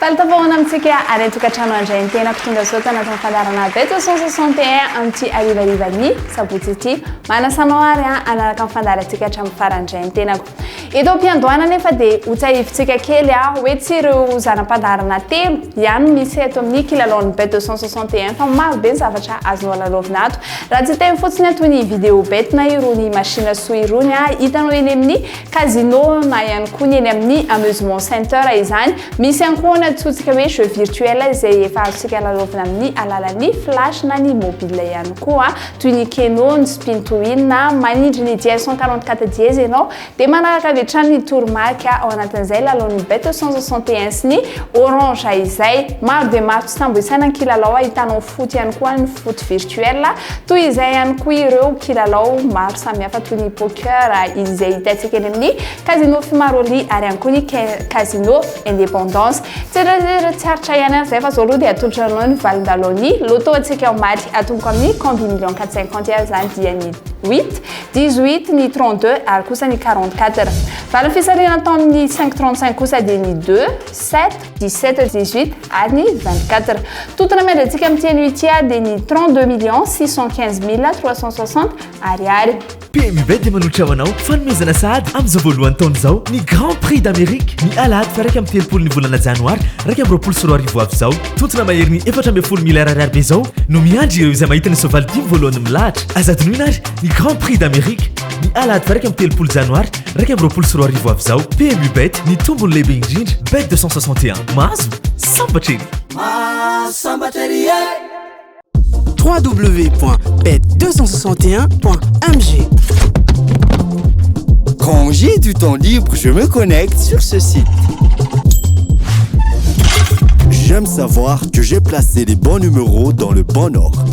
Taltavoana amintsika areto-katrano andray ny tenako tonga sao tanatin'ny fandarana beto 161 amin'ity arivarivan'ny sabotsy ity manasanao ary anaraka amin'ny fandarantsika hatramin'ny farandray ny tenako eto am-piandohana nefa dia hotsahivitsika kely hoe tsy ireo zanam-pandarana telo ihany misy eto amin'ny kilalaon'ny beto 161 fa maro be ny zavatra azonao alalovina ato raha tsy teny fotsiny atony vidéo bet na irony machine soa irony hitanao eny amin'ny casino na ihany koa ny eny amin'ny amusement center izany misy ihany koa tsotsika hoe jeu virtuel izay efa azontsika alalovina amin'ny alalan'ny flash na ny mobile ihany koa toy ny keno ny spin to win na manindry ny dièse 144 dièse ianao dia manaraka avy hatrany ny tourmarque ao anatin'izay lalaon'ny bet 161 sy ny orange izay maro dia maro tsy tamboisaina ny kilalao hitanao foot ihany koa ny foot virtuel toy izay ihany koa ireo kilalao maro samihafa toy ny poker izay hitantsika eny amin'ny casino Fimaroli ary ihany koa ny casino indépendance tsy haritra ihany ary zay fa zao aloha dia atolotra anao ny valindalony loto antsika ao maty atomboka amin'ny combi million 450 zany dia ny 8 18 ny 32 ary kosa ny 44 valiny fisarena atao amin'ny 535 kosa dia ny 2 7 17 18 ary ny 24 totona miadratsika amin'ity nuitia dia ny 32 millions 615 360 ariary PMU Bet dia manohitra ho anao fanomezana sahady amin'izao voalohany taona izao ny Grand Prix d'Amérique ny alahady fa raika amin'ny telopolo ny volana janoary raika amin'ny roapolo sy roa arivo avy izao tontona mahery ny 410 miliyara ariary be izao no miandry ireo izay mahita ny soavaly dimy voalohany milahatra azadinoina ary ny Grand Prix d'Amérique ny alahady fa raika amin'ny telopolo janoary raika amin'ny roapolo sy roa arivo avy izao PMU Bet ny tombony lehibe indrindra Bet 261 mahazo sambatra ery www.bet261.mg. Quand j'ai du temps libre, je me connecte sur ce site. J'aime savoir que j'ai placé les bons numéros dans le bon ordre.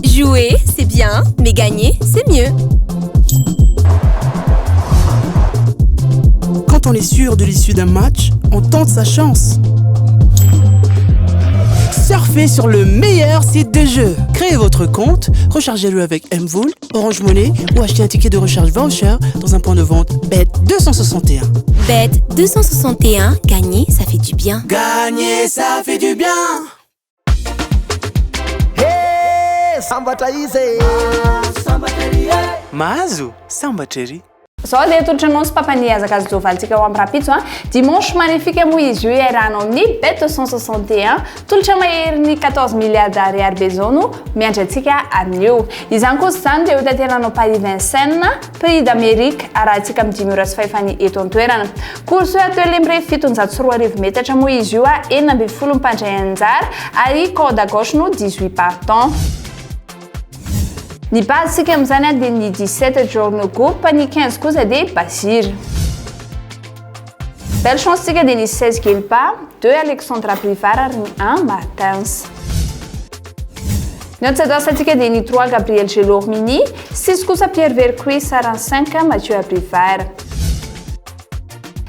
Jouer, c'est bien, mais gagner, c'est mieux. Quand on est sûr de l'issue d'un match, on tente sa chance. Surfez sur le meilleur site de jeu. Créez votre compte, rechargez-le avec Mvool, Orange Money ou achetez un ticket de recharge voucher dans un point de vente Bet 261. Bet 261, gagner, ça fait du bien. Gagner, ça fait du bien. Hey, samba taise. Mahazo, samba cherry. Zao dia atolotra anao sy papany azakazy jovalintsika ao amin'ny rapitso dimanche magnifique moa izy io iarahanao amin'ny bet 161 tolotra mahery ny 14 milliards d'ariary be zao no miandry antsika amin'io izany kosa zany dia hotanteranao Paris Vincennes Prix d'Amérique arahantsika amin'ny 10 heures sy fahefany eto an-toerana course atao lembre 704 metatra moa izy io enina ambin'ny folo mpandray anjara ary corde à gauche no 18 partants. Ny base sika amin'izany dia ny 17 journaux groupe ny 15 kosa dia Basir. Belle chance sika dia ny 16 Gelpa, 2 Alexandra Privard ary ny 1 Martins. Ny antsadasasika dia ny 3 Gabriel Gelormini, 6 kosa Pierre Vercruis ary 5 Mathieu Privard.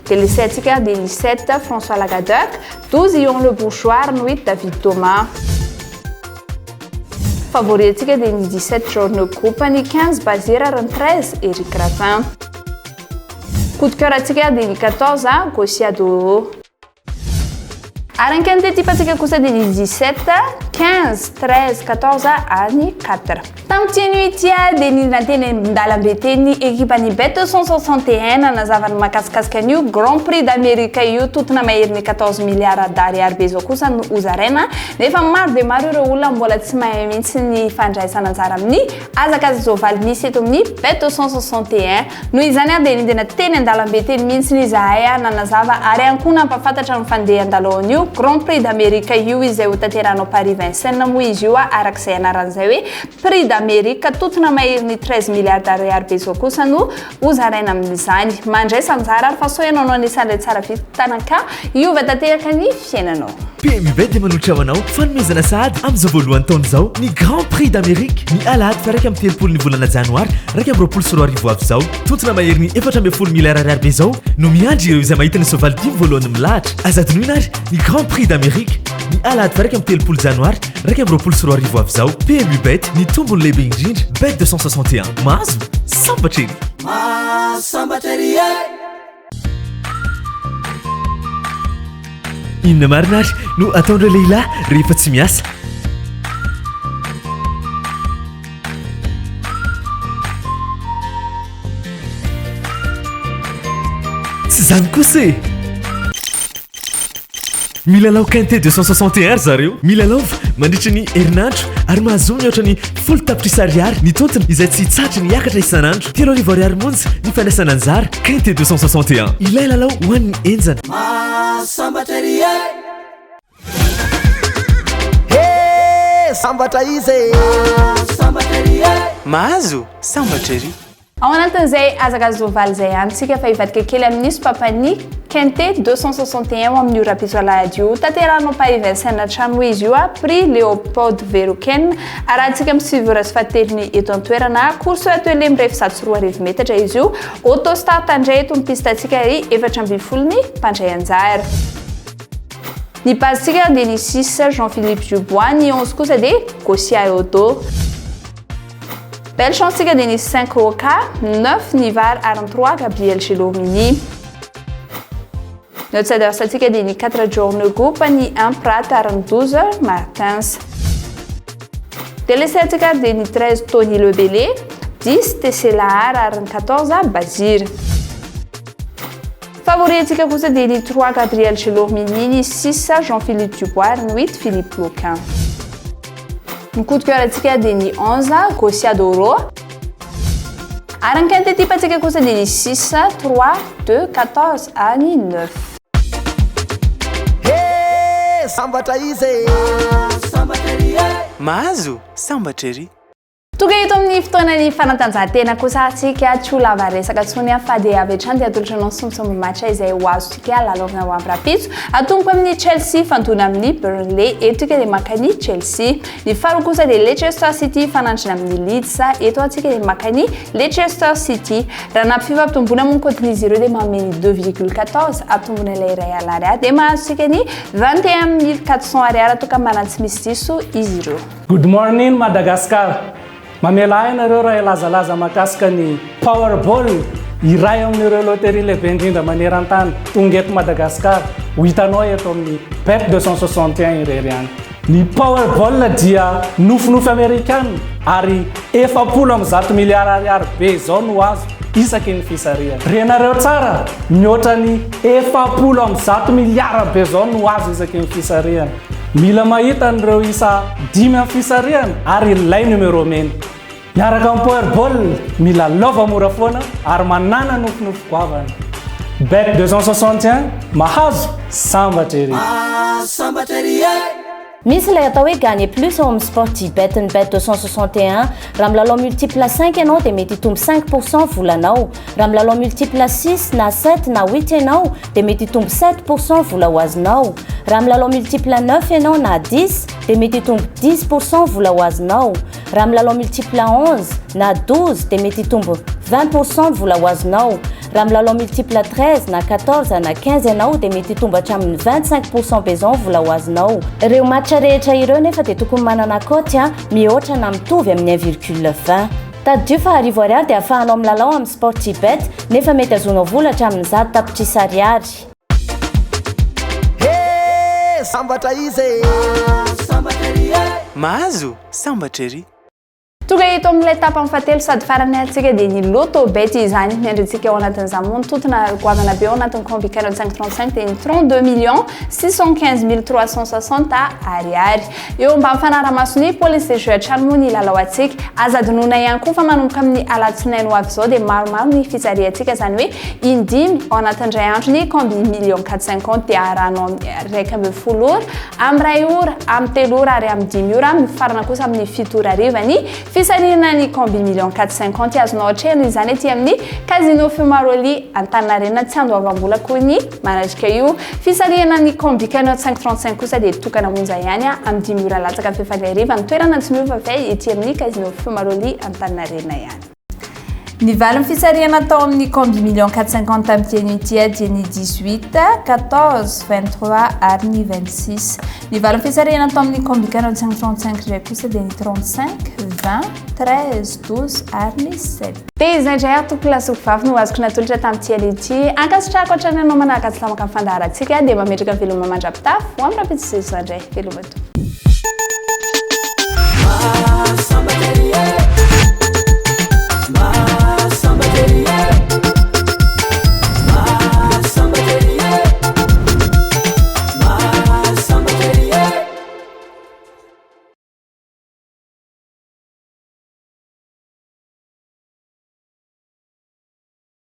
Dia les 7 sika dia ny 7 François Lagadec, 12 Ion Le Bourgeois ary 8 David Thomas. Favori dia ny 17 journaux groupe ny 15 Basir ary 13 Eric Ravin. Coup de cœur atsika dia ny 14 Gossiado. Ary ny candidaty kosa dia ny 17 15 13 14 ary ny 4. Tamin'ity nuit dia ny nanteny ndalambe teny équipe-ny Bet 161 nanazava ny mahakasikasika an'io Grand Prix d'Amérique io totona mahery ny 14 milliards d'ariary be zao kosa no ozaraina nefa maro dia maro ireo olona mbola tsy mahay mihitsy ny fandraisana anjara amin'ny azakazy zovaly misy eto amin'ny Bet 161 noho izany dia nindena teny andalambe teny mihitsy ny izahay nanazava ary ihany koa nampahafantatra ny fandeha andaloana io Grand Prix d'Amérique io izay hotanteranao Paris Vincennes moa izy io arak'izay anaran'izay hoe prix d'Amérique totona mahery ny 13 milliards d'ariary be zao kosa no hozaraina amin'izany mandraisa anjara ary fa so ianao anisan'ilay tsara vitanaka iova tanteraka ny fiainanao. PMU-bet dia manolotra ho anao fanomezana sahady amin'izao voalohany taona izao ny Grand Prix d'Amérique ny alahady fa raika amin'ny telopolo ny volana janoary raika amin'ny roapolo sy roa arivo avy izao tontona mahery ny 410 milliards ariary be izao no miandry ireo izay mahita ny soavaly 10 voalohany milahatra azadinoina ary ny Grand Prix d'Amérique ny alahady fa raika amin'ny telopolo janoary raika amin'ny roapolo sy roa arivo avy izao PMU-bet ny tombony lehibe indrindra bet 261 mahazo sambatra ery inona marina ary no ataondreo lehilahy rehefa tsy miasa tsy zany kosa e milalao quinté 261 ary zareo milalaova mandritra ny herinandro ary mahazomy ohatra ny folo tapitrisa ariary ny tontony izay tsy tsatra ny hiakatra isanandro 3 ariary monja ny fandraisana anjara quinté 261 ilay lalao ho an'ny enjana sambatra izy mahazo sambatra ery ao anatin'izay azakazovaly izay antsika fa hivadika kely amin'ny sopapany quinté 261 amin'ny ora-pisoalahady io tanteranao Paris Vincennes trano izy io prix Léopold Veruken arahantsika misivora sy fateliny eto an-toerana course atelier mirefy 104 metatra izy io autostart andray eto ny pistantsika ry 4.20 ny mpandray anjara ny basitsika dia ny 6 Jean-Philippe Dubois ny 11 kosa dia Gossia Auto belle chance dia ny 5 Oka 9 Nivar 43 Gabriel Gelomini notre adversaire dia ny 4 Journée Group ny 1 Prat 12 Martins Télécertica dia ny 13 Tony Lebele 10 Tesselahar 14 Bazir favoritika kosa dia ny 3 Gabriel Gelomini ny 6 Jean-Philippe Dubois ny 8 Philippe Loquin ny coup de cœur atsika dia ny 11 Gossia Doro ary ny quinté type atsika kosa dia ny 6 3 2 14 any 9 sambatra izy mahazo sambatra ery toga eto amin'ny fotoana ny fanatanjahantena kosa atsika tsy ho lava resaka tsony fa dia avy hatrany dia atolotra anao sombisomby matcha izay ho azontsika lalaovina ho amin'ny rapitso atomboka amin'ny Chelsea fandona amin'ny Burnley etika dia makany Chelsea ny faharoa kosa dia Leicester City fanandrana amin'ny Leeds eto atsika dia makany Leicester City raha nampifeva ampitombona moa ny cotin'izy ireo dia mameny 2,14 ampitombona ilay iray alary dia mahazontsika ny 21 400 ariary toka marantsy misy diso izy ireo. Good morning Madagascar. Mamela ainareo raha ilazalaza makasika ny Powerball iray amin'ireo loterie lehibe indrindra maneran-tany tonga eto Madagascar ho hitanao eto amin'ny bet 261 irery any. Ny Powerball dia nofinofy Amerikana ary 410 miliara ariary be izao no azo isaky ny fisariana. Renareo tsara mihoatra ny 410 miliara be izao no azo isaky ny fisariana. Mila mahita an'ireo isa 5 amin'ny fisariana ary ilay numero mena. Miaraka amin'ny Powerball mila lova mora foana ary manana nofinofy goavana. Bet 261 mahazo sambatra ery. Misy ilay atao hoe gagner plus ao amin'ny Sportybet ny bet 261 raha milalao multiple 5 ianao dia mety hitombo 5% volanao raha milalao multiple 6 na 7 na 8 ianao dia mety hitombo 7% vola ho azonao raha milalao multiple 9 ianao na 10 dia mety hitombo 10% vola ho azonao raha milalao multiple 11 na 12 dia mety hitombo 20% vola ho azonao raha milalao multiple 13 na 14 na 15 ianao dia mety hitombo hatramin'ny 25% bezao vola ho azonao ireo matcha rehetra ireo nefa dia tokony manana koty mihoatra na mitovy amin'ny 1,20 tadio fa arivo ariary dia ahafahanao milalao amin'ny Sportybet nefa mety azonao vola hatramin'ny 10 tapitrisa ariary. Sambatra izy mahazo sambatra ery. tonga eto amin'ilay etapa mifatelo sady farany atsika dia ny loto bet izany miandrintsika ao anatin'izany moa nitotona goavana be ao anatin'ny combi 4535 dia ny 32 millions 615 360 ariary eo mba mifanara-maso ny police de jeu atrano moa ny lalao atsika azadinoana ihany koa fa manomboka amin'ny alatsinainy ho avy izao dia maromaro ny fitsariantsika zany hoe indimy ao anatin'indray andro ny combi million 450 dia arano raika amby folo ora amin'ny ray ora amin'ny telo ora ary amin'ny dimy ora mifarana kosa amin'ny fito ora ariva ny fisarihana ny combi million 450 azonao hatrehana izany aty amin'ny casino Fumaroli Antaninarenina tsy andoavam-bola koa ny manatrika io fisarihana ny combi 4535 kosa dia tokana monja ihany amin'ny dimy ora latsaka fefany ariva ny toerana tsy miova fay ety amin'ny casino Fumaroli Antaninarenina ihany. Ny valiny fisarihana tao amin'ny combi million 450 amin'ity dia ny 18, 14, 23 ary ny 26. Ny valiny fisarihana tao amin'ny combi 4535 ndraiky kosa dia ny 35, 20, 13, 12 ary ny 7. Dia izay indray atoko lasoko vavy no azoko natolotra tamin'ity ity ankasitrahako hatrany anao manahaka tsy lamaka amin'ny fandaharantsika dia mametraka veloma mandrapitafy ho amin'ny rapetitsy izay indray veloma toa.